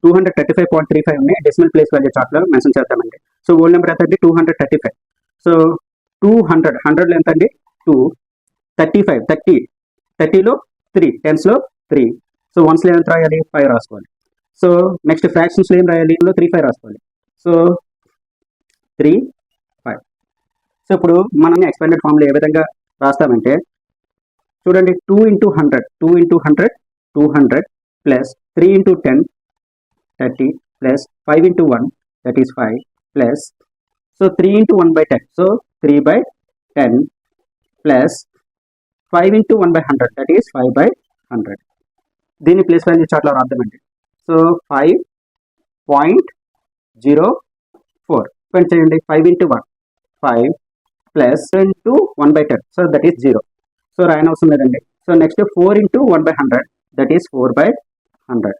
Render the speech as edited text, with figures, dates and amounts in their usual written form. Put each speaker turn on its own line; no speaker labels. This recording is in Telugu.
235.35 ఉన్నాయి డెసిమల్ ప్లేస్ వాల్యూ చార్ట్లో మెన్షన్ చేద్దామండి. సో ఓల్డ్ నెంబర్ ఎంత అండి 235. సో 200 100లో ఎంత అండి 2, 35 30లో 3, టెన్స్లో 3. సో వన్స్లో ఎంత రాయాలి 5 రాసుకోవాలి. సో నెక్స్ట్ ఫ్రాక్షన్స్లో ఏం రాయాలి 3 5 రాసుకోవాలి. సో 3 5. సో ఇప్పుడు మనం ఎక్స్పాండెడ్ ఫామ్లో ఏ విధంగా రాస్తామంటే చూడండి 2 into 100 200 plus 3 into 10 30 plus 5 into 1 that is 5 plus so 3 into 1 by 10 so 3 by 10 plus 5 into 1 by 100 that is 5 by 100. దీని ప్లేస్ వాల్యూ చార్ట్లో రాద్దామండి. సో 5.04 పెన్ చేయండి. 5 into 1 5 plus into 1 by 10 so that is 0. So రాయనవసరం లేదండి. So next 4 into 1 by 100 that is 4 by 100.